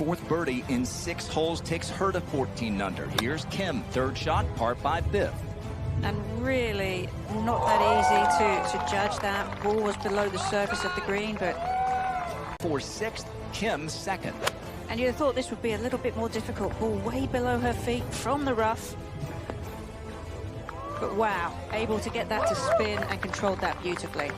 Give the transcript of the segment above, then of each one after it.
fourth birdie in 6 holes takes her to 14 under. Here's Kim, third shot, par 5 fifth. And really not that easy to judge that. Ball was below the surface of the green, but... For 6th, Kim second. And you'd have thought this would be a little bit more difficult. Ball way below her feet from the rough. But wow, able to get that to spin and controlled that beautifully.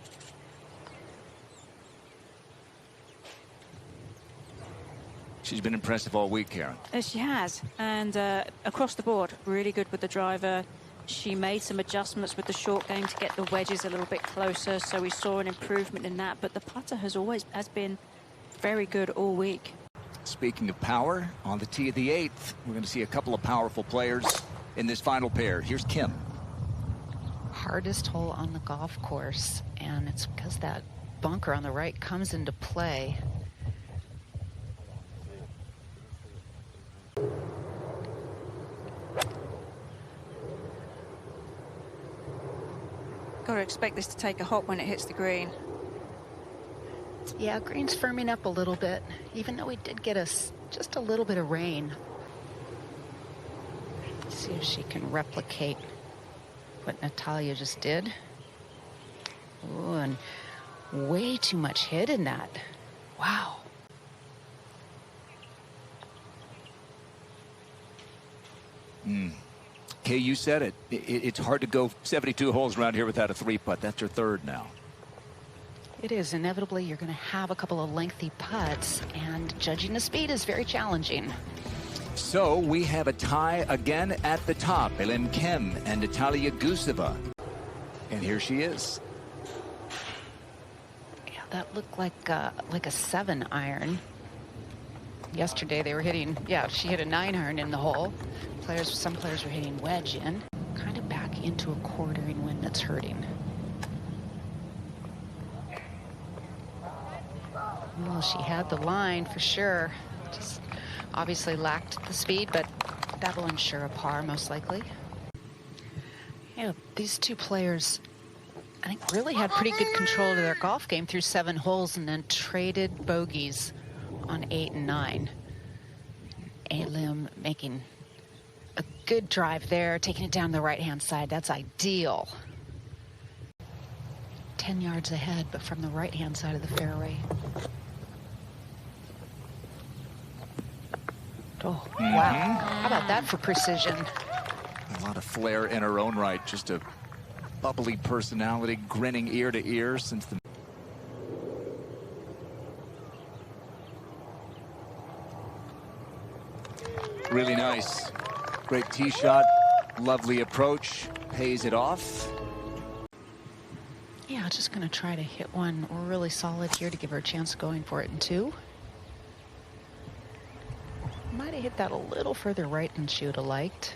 She's been impressive all week, Karen. Yes, she has. And across the board, really good with the driver. She made some adjustments with the short game to get the wedges a little bit closer, so we saw an improvement in that. But the putter has been very good all week. Speaking of power, on the tee of the 8th, we're going to see a couple of powerful players in this final pair. Here's Kim. Hardest hole on the golf course, and it's because that bunker on the right comes into play. Got to expect this to take a hop when it hits the green. Yeah, green's firming up a little bit, even though we did get just a little bit of rain. Let's see if she can replicate what Natalia just did. Ooh, and way too much hit in that. Wow. Kay, you said it. It's hard to go 72 holes around here without a 3-putt. That's your third now. It is. Inevitably, you're going to have a couple of lengthy putts, and judging the speed is very challenging. So we have a tie again at the top. A Lim Kim and Natalia Guseva. And here she is. Yeah, that looked like a 7-iron. Yesterday they were hitting, yeah, she hit a 9-iron in the hole. Some players were hitting wedge in. Kind of back into a quartering wind that's hurting. Well, she had the line for sure. Just obviously lacked the speed, but that will ensure a par most likely. Yeah, these two players, I think, really had pretty good control of their golf game through 7 holes and then traded bogeys on 8 and 9. A Lim making a good drive there, taking it down the right-hand side. That's ideal. 10 yards ahead, but from the right-hand side of the fairway. Oh, wow. How about that for precision? A lot of flair in her own right. Just a bubbly personality, grinning ear to ear since the... Really nice. Great tee shot. Lovely approach. Pays it off. Yeah, just going to try to hit one really solid here to give her a chance of going for it in 2. Might have hit that a little further right than she would have liked.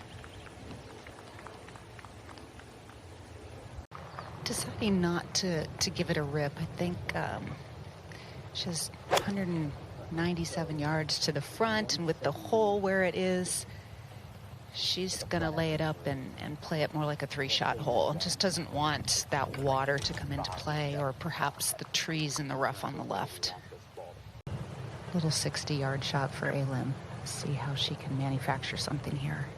Deciding not to give it a rip. I think she has 197 yards to the front, and with the hole where it is, she's going to lay it up and play it more like a 3-shot hole. Just doesn't want that water to come into play, or perhaps the trees in the rough on the left. Little 60-yard shot for A Lim. See how she can manufacture something here.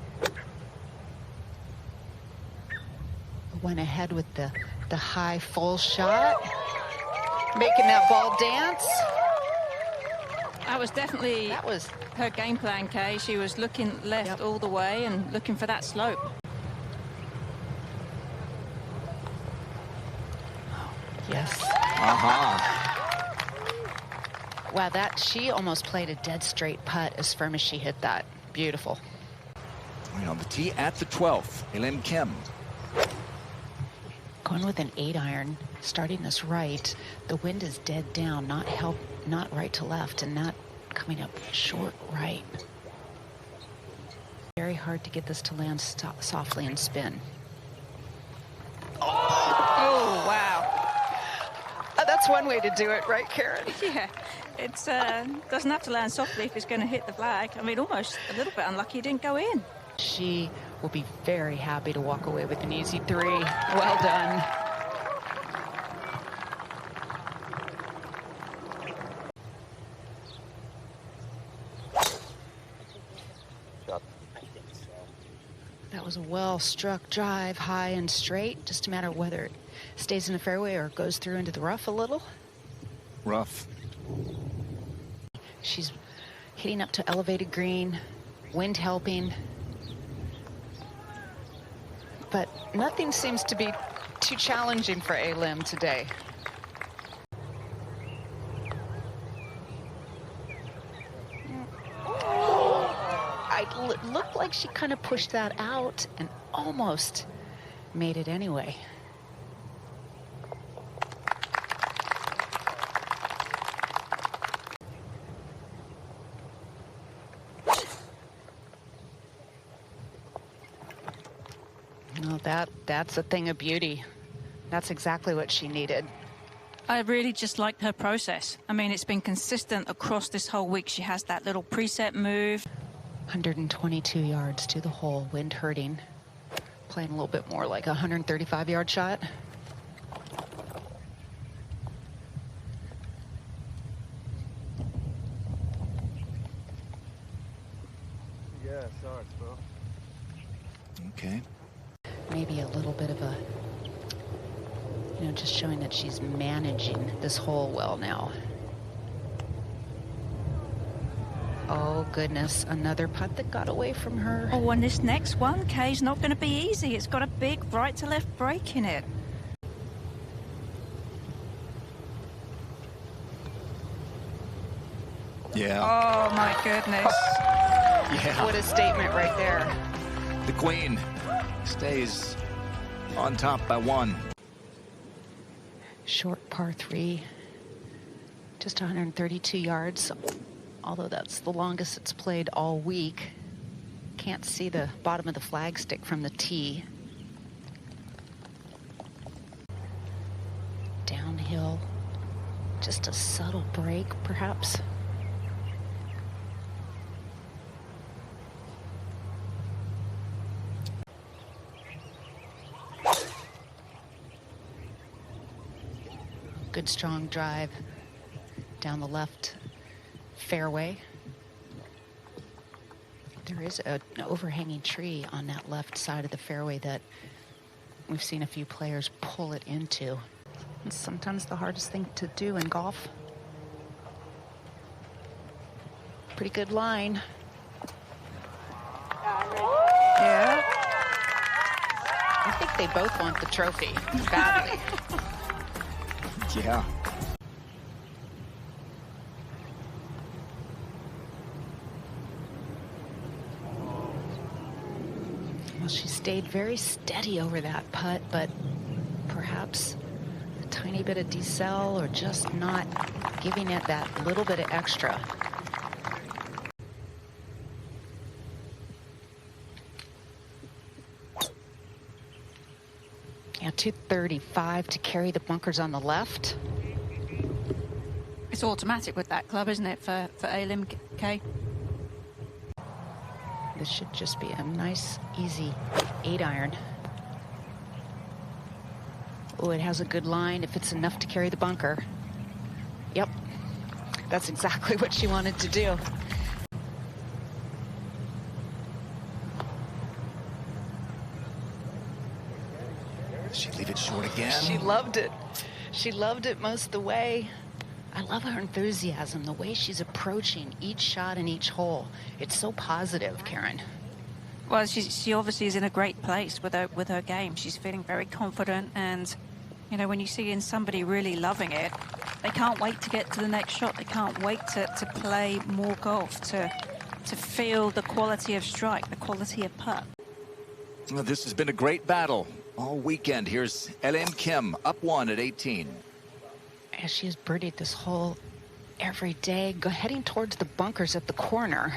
Went ahead with the high full shot, making that ball dance. That was definitely her game plan, Kay. She was looking left all the way and looking for that slope. Yes. Wow, she almost played a dead straight putt as firm as she hit that. Beautiful. On the tee at the 12th, A Lim Kim. Going with an 8-iron, starting this right. The wind is dead down, not right to left, and not coming up short right. Very hard to get this to land softly and spin. Oh, wow. That's one way to do it, right, Karen? Yeah, it doesn't have to land softly if it's going to hit the flag. I mean, almost a little bit unlucky it didn't go in. She will be very happy to walk away with an easy 3. Well done. a well-struck drive, high and straight. Just a matter of whether it stays in the fairway or goes through into the rough a little. Rough. She's hitting up to elevated green, wind helping. But nothing seems to be too challenging for A Lim today. It looked like she kind of pushed that out and almost made it anyway. No, that's a thing of beauty. That's exactly what she needed. I really just liked her process. I mean, it's been consistent across this whole week. She has that little preset move. 122 yards to the hole, wind hurting. Playing a little bit more like a 135-yard shot. Yeah, sorry, bro. Okay. Maybe a little bit of a, just showing that she's managing this hole well now. Oh, goodness. Another putt that got away from her. Oh, and this next one, Kay's not going to be easy. It's got a big right-to-left break in it. Yeah. Oh, my goodness. Yeah. What a statement right there. The Queen stays on top by one. Short par 3. Just 132 yards. Although that's the longest it's played all week. Can't see the bottom of the flagstick from the tee. Downhill. Just a subtle break, perhaps. Good strong drive down the left fairway. There is an overhanging tree on that left side of the fairway that we've seen a few players pull it into. It's sometimes the hardest thing to do in golf. Pretty good line. Yeah. I think they both want the trophy badly. Yeah. Well, she stayed very steady over that putt, but perhaps a tiny bit of decel or just not giving it that little bit of extra. Yeah, 235 to carry the bunkers on the left. It's automatic with that club, isn't it, for A Lim K? This should just be a nice, easy 8-iron. Oh, it has a good line if it's enough to carry the bunker. Yep, that's exactly what she wanted to do. She leave it short again. She loved it. She loved it most of the way. I love her enthusiasm, the way she's approaching each shot and each hole. It's so positive, Karen. Well, she obviously is in a great place with her game. She's feeling very confident, and when you see in somebody really loving it, they can't wait to get to the next shot. They can't wait to play more golf, to feel the quality of strike, the quality of putt. Well, this has been a great battle all weekend. Here's A Lim Kim, up 1 at 18. As she has birdied this hole every day, heading towards the bunkers at the corner.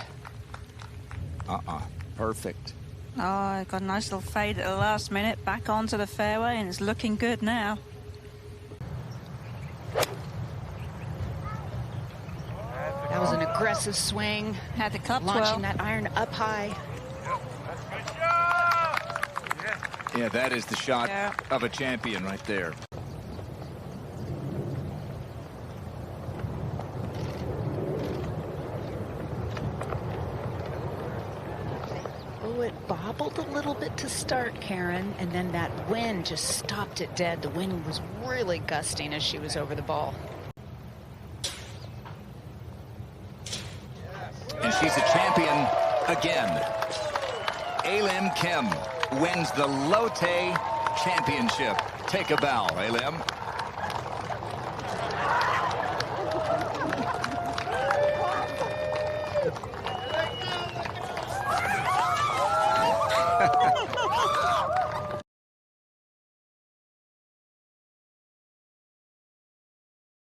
Perfect. Oh, got a nice little fade at the last minute, back onto the fairway, and it's looking good now. That was an aggressive swing. Had the club launching well. that iron up high. Yeah, that is the shot Yeah. of a champion right there. Oh, it bobbled a little bit to start, Karen, and then that wind just stopped it dead. The wind was really gusting as she was over the ball. And she's a champion again. A Lim Kim wins the Lotte Championship. Take a bow, A Lim.